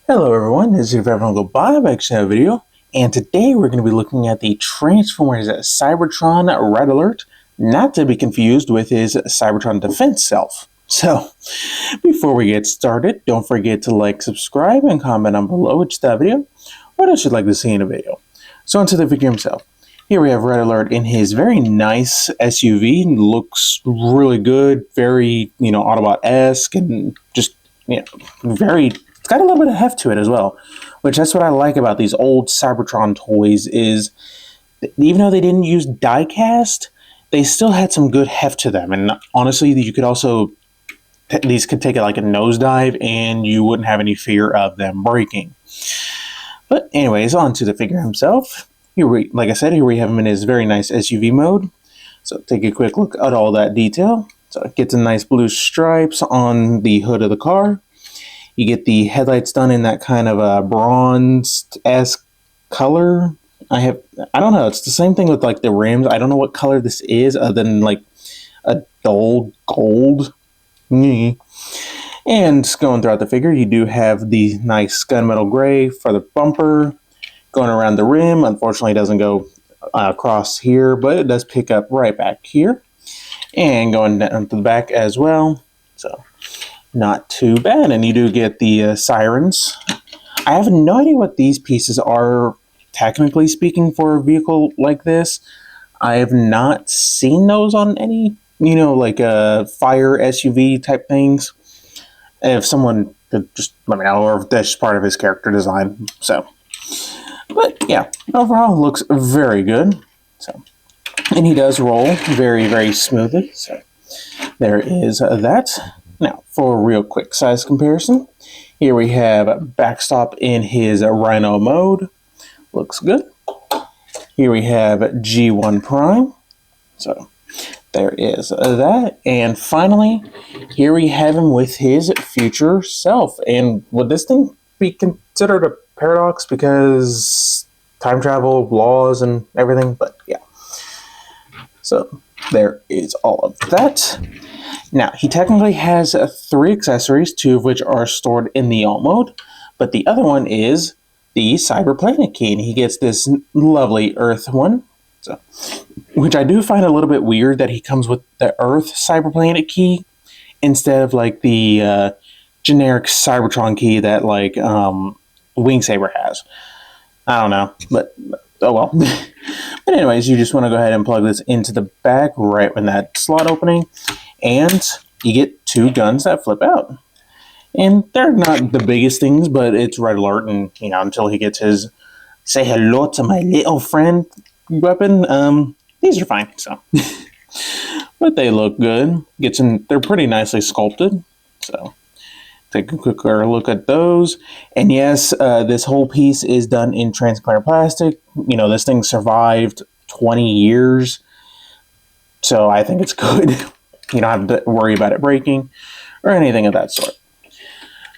Hello everyone, this is everyone go by back to another video, and today we're going to be looking at the Transformers Cybertron Red Alert, not to be confused with his Cybertron Defense self. So, before we get started, don't forget to like, subscribe, and comment down below which that video, what else you'd like to see in a video. So into the figure himself. Here we have Red Alert in his very nice SUV, looks really good, very, Autobot-esque, and just, very... It's got a little bit of heft to it as well, which that's what I like about these old Cybertron toys is even though they didn't use die-cast, they still had some good heft to them. And honestly, you could also, these could take it like a nosedive and you wouldn't have any fear of them breaking. But anyways, on to the figure himself. Like I said, here we have him in his very nice SUV mode. So take a quick look at all that detail. So it gets a nice blue stripes on the hood of the car. You get the headlights done in that kind of a bronze-esque color. I don't know. It's the same thing with like the rims. I don't know what color this is other than like a dull gold. And going throughout the figure, you do have the nice gunmetal gray for the bumper. Going around the rim, unfortunately it doesn't go across here, but it does pick up right back here. And going down to the back as well. So not too bad, and you do get the sirens. I have no idea what these pieces are, technically speaking, for a vehicle like this. I have not seen those on any, like fire SUV type things. If someone could just let me know, or if that's part of his character design. So, but yeah, overall looks very good. So, and he does roll very, very smoothly. So there is that. Now, for a real quick size comparison, here we have Backstop in his Rhino mode. Looks good. Here we have G1 Prime. So, there is that. And finally, here we have him with his future self. And would this thing be considered a paradox because time travel, laws, and everything? But yeah. So, there is all of that. Now, he technically has 3 accessories, 2 of which are stored in the alt mode, but the other one is the Cyberplanet key, and he gets this lovely Earth one, so, which I do find a little bit weird that he comes with the Earth Cyberplanet key instead of like the generic Cybertron key that like Wing Saber has. I don't know, but oh well. But anyways, you just want to go ahead and plug this into the back right when that slot opening. And you get 2 guns that flip out. And they're not the biggest things, but it's Red Alert. And, until he gets his say hello to my little friend weapon, these are fine. So, but they look good. They're pretty nicely sculpted. So, take a quicker look at those. And yes, this whole piece is done in transparent plastic. This thing survived 20 years. So, I think it's good. You don't have to worry about it breaking or anything of that sort.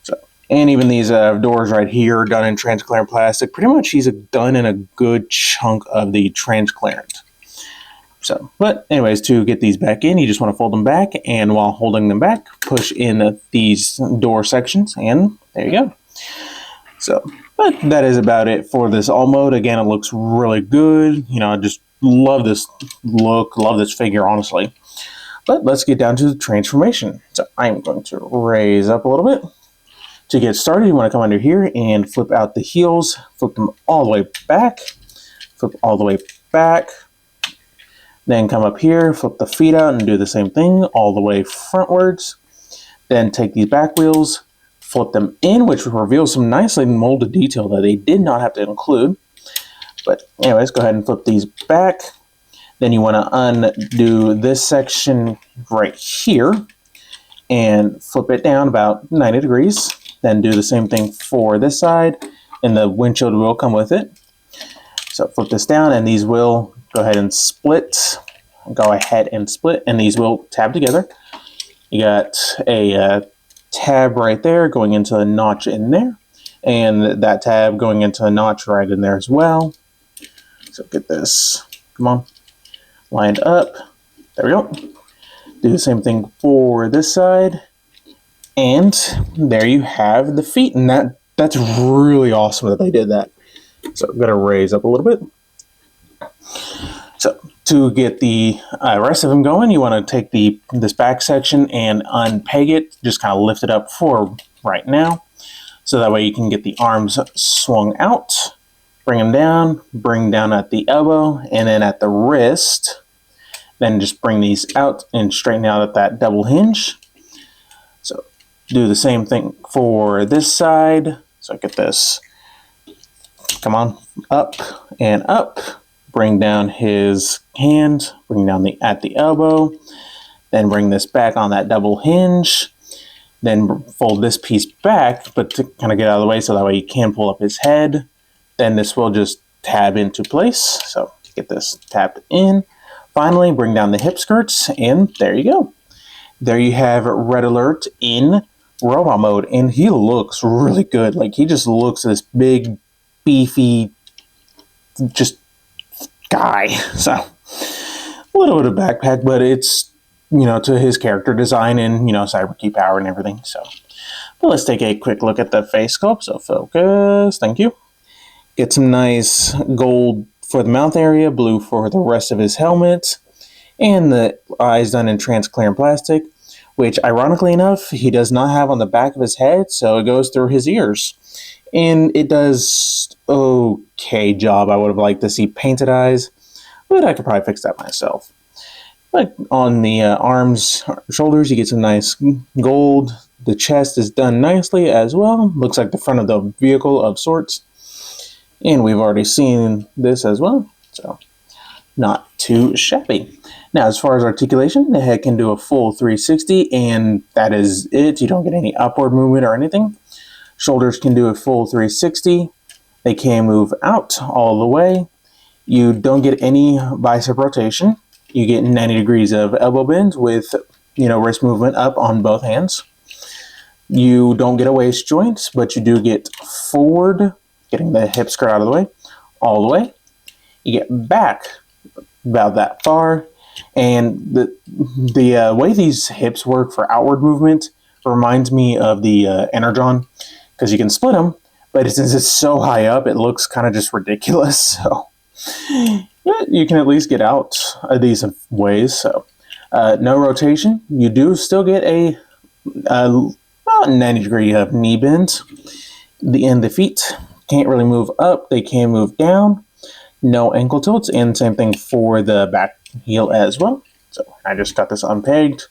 So, and even these doors right here are done in transparent plastic. Pretty much he's done in a good chunk of the transparent. So, but anyways, to get these back in, you just want to fold them back, and while holding them back, push in these door sections, and there you go. So, but that is about it for this alt mode. Again, it looks really good. I just love this look, love this figure, honestly. But let's get down to the transformation. So I'm going to raise up a little bit. To get started, you want to come under here and flip out the heels. Flip them all the way back. Flip all the way back. Then come up here, flip the feet out and do the same thing all the way frontwards. Then take these back wheels, flip them in, which reveals some nicely molded detail that they did not have to include. But anyways, go ahead and flip these back. Then you want to undo this section right here and flip it down about 90 degrees. Then do the same thing for this side, and the windshield will come with it. So flip this down, and these will go ahead and split. And these will tab together. You got a tab right there going into a notch in there, and that tab going into a notch right in there as well. So get this, come on. Lined up. There we go. Do the same thing for this side. And there you have the feet. And that that's really awesome that they did that. So I'm going to raise up a little bit. So to get the rest of him going, you want to take this back section and unpeg it. Just kind of lift it up for right now. So that way you can get the arms swung out. Bring them down, bring down at the elbow, and then at the wrist. Then just bring these out and straighten out at that double hinge. So do the same thing for this side. So get this, come on, up and up. Bring down his hand, bring down at the elbow. Then bring this back on that double hinge. Then fold this piece back, but to kind of get out of the way so that way you can pull up his head. Then this will just tab into place. So get this tapped in. Finally, bring down the hip skirts, and there you go. There you have Red Alert in robot mode, and he looks really good. Like, he just looks this big, beefy, just guy. So a little bit of backpack, but it's, you know, to his character design and, you know, cyber key power and everything. So, but let's take a quick look at the face sculpt. So focus, thank you. Get some nice gold for the mouth area, blue for the rest of his helmet, and the eyes done in transparent plastic, which ironically enough, he does not have on the back of his head, so it goes through his ears. And it does okay job. I would have liked to see painted eyes, but I could probably fix that myself. But on the arms, shoulders, you get some nice gold. The chest is done nicely as well. Looks like the front of the vehicle of sorts. And we've already seen this as well, so not too shabby. Now, as far as articulation, the head can do a full 360, and that is it. You don't get any upward movement or anything. Shoulders can do a full 360. They can move out all the way. You don't get any bicep rotation. You get 90 degrees of elbow bend with, you know, wrist movement up on both hands. You don't get a waist joint, but you do get forward, getting the hip skirt out of the way, all the way. You get back about that far. And the way these hips work for outward movement reminds me of the Energon, because you can split them, but since it's so high up, it looks kind of just ridiculous. So yeah, you can at least get out a decent ways. So no rotation. You do still get a about 90 degree of knee bend. The feet can't really move up. They can move down. No ankle tilts, and same thing for the back heel as well. So I just got this unpegged.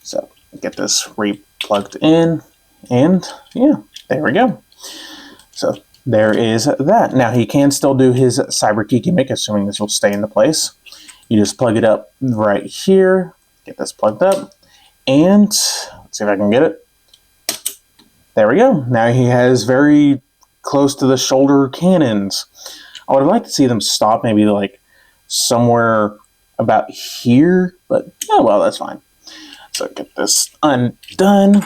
So get this re-plugged in, and yeah, there we go. So there is that. Now he can still do his cyber key gimmick, assuming this will stay into place. You just plug it up right here. Get this plugged up, and let's see if I can get it. There we go. Now he has very close to the shoulder cannons. I would have liked to see them stop maybe like somewhere about here, but oh well, that's fine. So get this undone.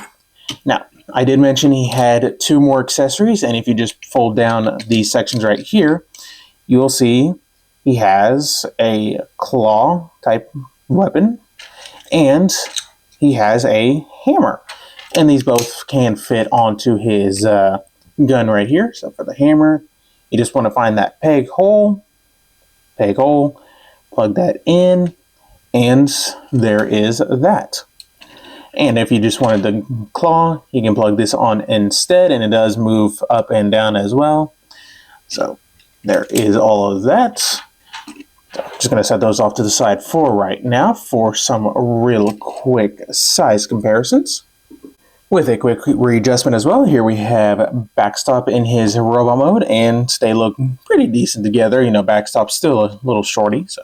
Now, I did mention he had 2 more accessories, and if you just fold down these sections right here, you will see he has a claw type weapon, and he has a hammer. And these both can fit onto his gun right here. So for the hammer, you just want to find that peg hole, plug that in, and there is that. And if you just wanted the claw, you can plug this on instead, and it does move up and down as well. So there is all of that. So just going to set those off to the side for right now for some real quick size comparisons. With a quick readjustment as well, here we have Backstop in his robot mode, and they look pretty decent together. You know, Backstop's still a little shorty, so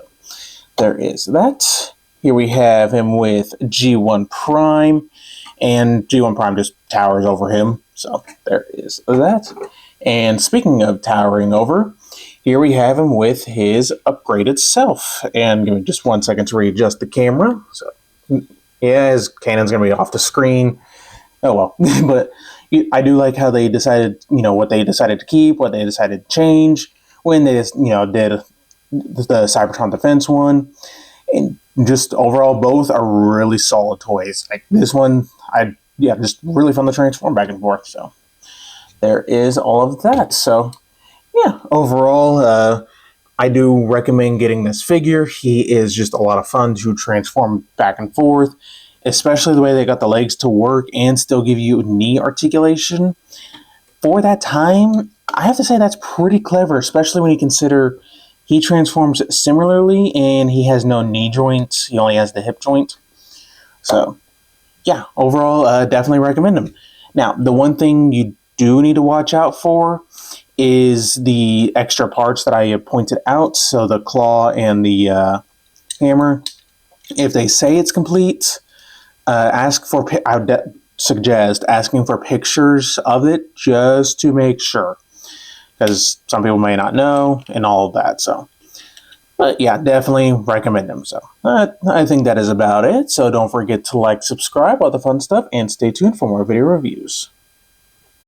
there is that. Here we have him with G1 Prime, and G1 Prime just towers over him, so there is that. And speaking of towering over, here we have him with his upgraded self. And give me just 1 second to readjust the camera. So yeah, his cannon's going to be off the screen. Oh well, but I do like how they decided, you know, what they decided to keep, what they decided to change when they just, you know, did the Cybertron Defense one. And just overall, both are really solid toys. Like this one, just really fun to transform back and forth. So there is all of that. So yeah, overall, I do recommend getting this figure. He is just a lot of fun to transform back and forth, especially the way they got the legs to work and still give you knee articulation. For that time, I have to say that's pretty clever, especially when you consider he transforms similarly and he has no knee joints. He only has the hip joint. So yeah, overall, definitely recommend him. Now, the one thing you do need to watch out for is the extra parts that I pointed out. So the claw and the hammer. If they say it's complete, ask for. I would suggest asking for pictures of it just to make sure, because some people may not know and all of that. So. But yeah, definitely recommend them. So I think that is about it. So don't forget to like, subscribe, all the fun stuff, and stay tuned for more video reviews.